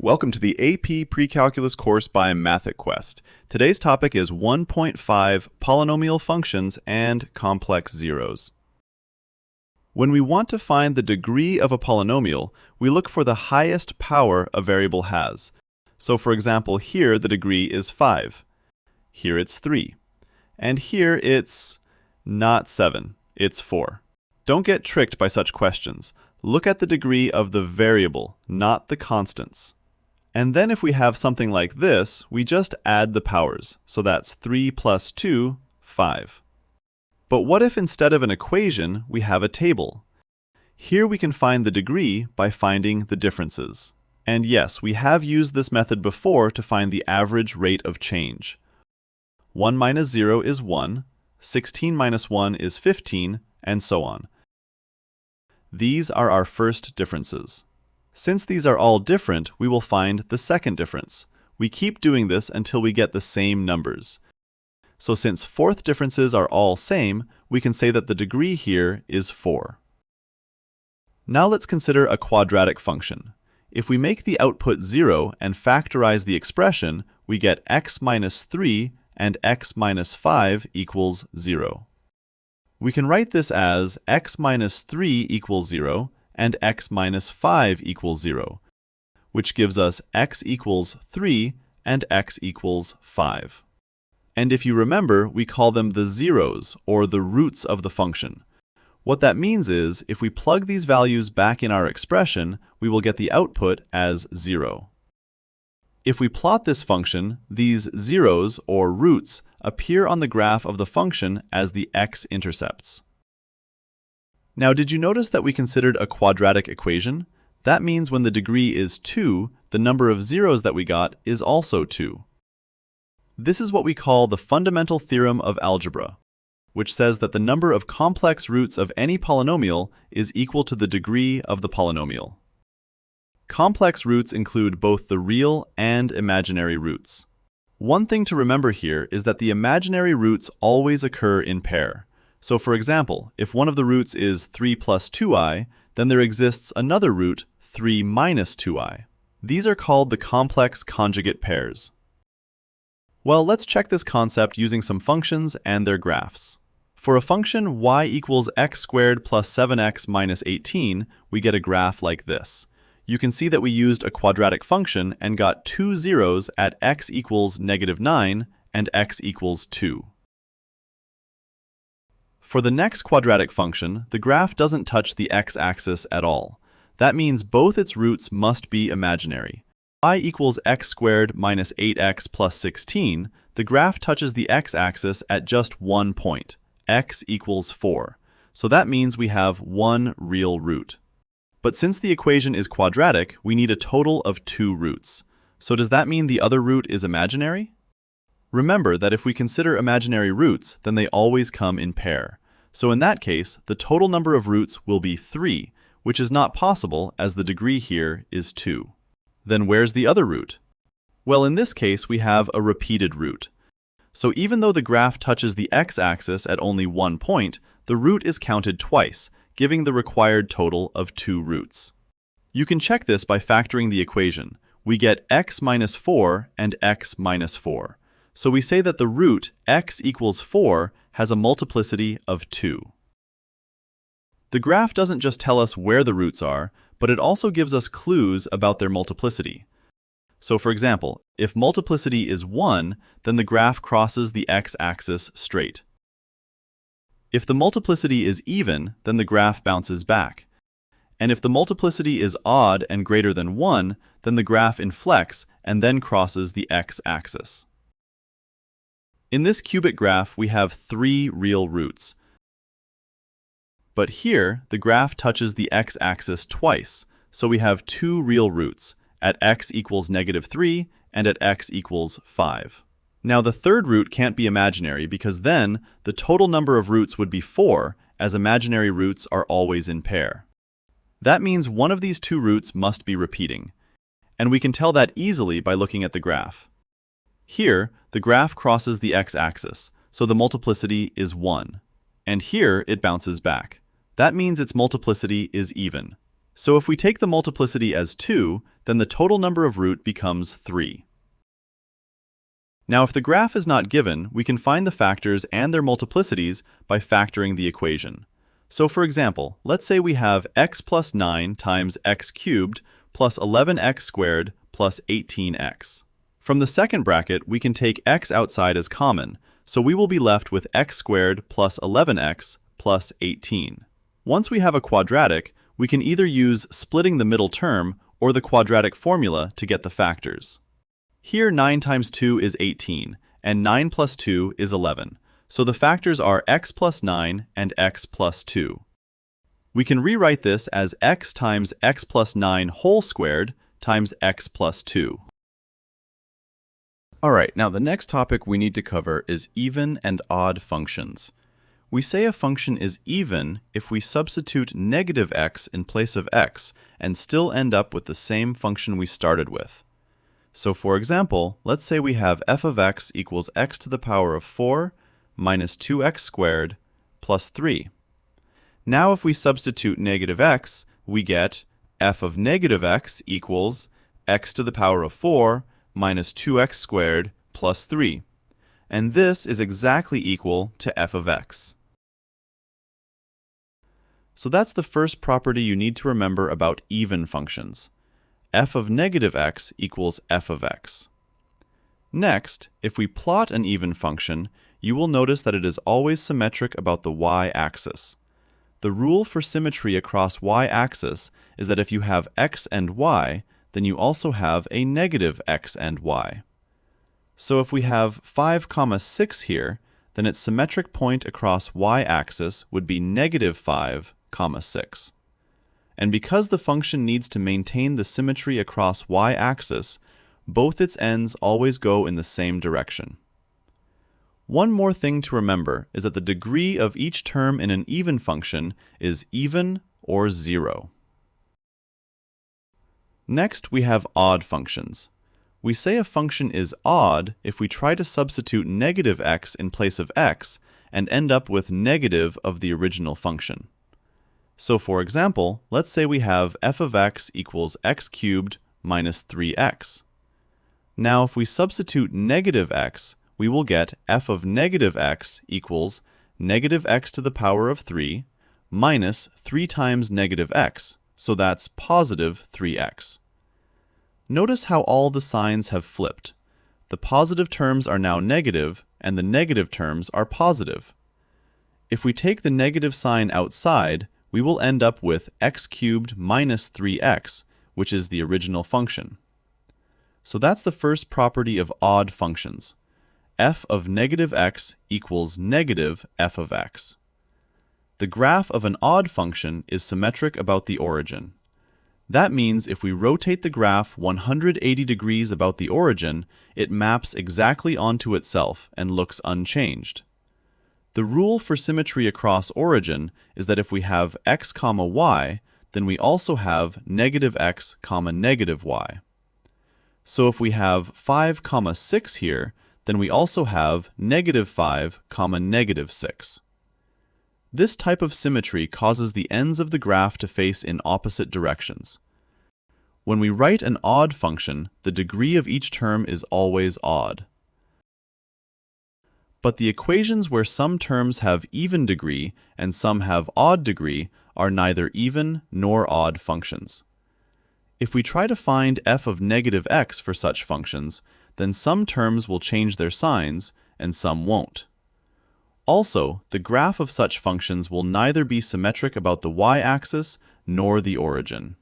Welcome to the AP Precalculus course by MathicQuest. Today's topic is 1.5 Polynomial Functions and Complex Zeros. When we want to find the degree of a polynomial, we look for the highest power a variable has. So for example, here the degree is 5. Here it's 3. And here it's not 7, it's 4. Don't get tricked by such questions. Look at the degree of the variable, not the constants. And then if we have something like this, we just add the powers. So that's 3 plus 2, 5. But what if instead of an equation, we have a table? Here we can find the degree by finding the differences. And yes, we have used this method before to find the average rate of change. 1 minus 0 is 1, 16 minus 1 is 15, and so on. These are our first differences. Since these are all different, we will find the second difference. We keep doing this until we get the same numbers. So since fourth differences are all same, we can say that the degree here is 4. Now let's consider a quadratic function. If we make the output 0 and factorize the expression, we get x minus 3 and x minus 5 equals 0. We can write this as x minus 3 equals 0 and x minus 5 equals 0, which gives us x equals 3 and x equals 5. And if you remember, we call them the zeros, or the roots of the function. What that means is, if we plug these values back in our expression, we will get the output as 0. If we plot this function, these zeros, or roots, appear on the graph of the function as the x-intercepts. Now, did you notice that we considered a quadratic equation? That means when the degree is 2, the number of zeros that we got is also 2. This is what we call the fundamental theorem of algebra, which says that the number of complex roots of any polynomial is equal to the degree of the polynomial. Complex roots include both the real and imaginary roots. One thing to remember here is that the imaginary roots always occur in pair. So for example, if one of the roots is 3 plus 2i, then there exists another root, 3 minus 2i. These are called the complex conjugate pairs. Well, let's check this concept using some functions and their graphs. For a function y equals x squared plus 7x minus 18, we get a graph like this. You can see that we used a quadratic function and got two zeros at x equals -9 and x equals 2. For the next quadratic function, the graph doesn't touch the x-axis at all. That means both its roots must be imaginary. Y equals x squared minus 8x plus 16, the graph touches the x-axis at just one point, x equals 4. So that means we have one real root. But since the equation is quadratic, we need a total of 2 roots. So does that mean the other root is imaginary? Remember that if we consider imaginary roots, then they always come in pair. So in that case, the total number of roots will be 3, which is not possible as the degree here is 2. Then where's the other root? Well, in this case, we have a repeated root. So even though the graph touches the x-axis at only one point, the root is counted twice, giving the required total of 2 roots. You can check this by factoring the equation. We get x minus 4 and x minus 4. So we say that the root x equals 4 has a multiplicity of 2. The graph doesn't just tell us where the roots are, but it also gives us clues about their multiplicity. So for example, if multiplicity is 1, then the graph crosses the x-axis straight. If the multiplicity is even, then the graph bounces back. And if the multiplicity is odd and greater than 1, then the graph inflects and then crosses the x-axis. In this cubic graph, we have 3 real roots. But here, the graph touches the x-axis twice, so we have 2 real roots, at x equals -3 and at x equals 5. Now the third root can't be imaginary because then the total number of roots would be 4, as imaginary roots are always in pair. That means one of these 2 roots must be repeating, and we can tell that easily by looking at the graph. Here, the graph crosses the x-axis, so the multiplicity is 1, and here it bounces back. That means its multiplicity is even. So if we take the multiplicity as 2, then the total number of root becomes 3. Now, if the graph is not given, we can find the factors and their multiplicities by factoring the equation. So for example, let's say we have x plus 9 times x cubed plus 11x squared plus 18x. From the second bracket, we can take x outside as common, so we will be left with x squared plus 11x plus 18. Once we have a quadratic, we can either use splitting the middle term or the quadratic formula to get the factors. Here 9 times 2 is 18, and 9 plus 2 is 11, so the factors are x plus 9 and x plus 2. We can rewrite this as x times x plus 9 whole squared times x plus 2. Alright, now the next topic we need to cover is even and odd functions. We say a function is even if we substitute negative x in place of x and still end up with the same function we started with. So for example, let's say we have f of x equals x to the power of 4 minus 2x squared plus 3. Now if we substitute negative x, we get f of negative x equals x to the power of 4 minus 2x squared plus 3. And this is exactly equal to f of x. So that's the first property you need to remember about even functions. F of negative x equals f of x. Next, if we plot an even function, you will notice that it is always symmetric about the y-axis. The rule for symmetry across y-axis is that if you have x and y, then you also have a negative x and y. So if we have 5, 6 here, then its symmetric point across y-axis would be negative 5, 6. And because the function needs to maintain the symmetry across y-axis, both its ends always go in the same direction. One more thing to remember is that the degree of each term in an even function is even or 0. Next, we have odd functions. We say a function is odd if we try to substitute negative x in place of x and end up with negative of the original function. So for example, let's say we have f of x equals x cubed minus 3x. Now if we substitute negative x, we will get f of negative x equals negative x to the power of 3 minus 3 times negative x, so that's positive 3x. Notice how all the signs have flipped. The positive terms are now negative, and the negative terms are positive. If we take the negative sign outside, we will end up with x cubed minus 3x, which is the original function. So that's the first property of odd functions. F of negative x equals negative f of x. The graph of an odd function is symmetric about the origin. That means if we rotate the graph 180 degrees about the origin, it maps exactly onto itself and looks unchanged. The rule for symmetry across origin is that if we have x, y, then we also have negative x, negative y. So if we have 5, 6 here, then we also have negative 5, negative 6. This type of symmetry causes the ends of the graph to face in opposite directions. When we write an odd function, the degree of each term is always odd. But the equations where some terms have even degree and some have odd degree are neither even nor odd functions. If we try to find f of negative x for such functions, then some terms will change their signs and some won't. Also, the graph of such functions will neither be symmetric about the y-axis nor the origin.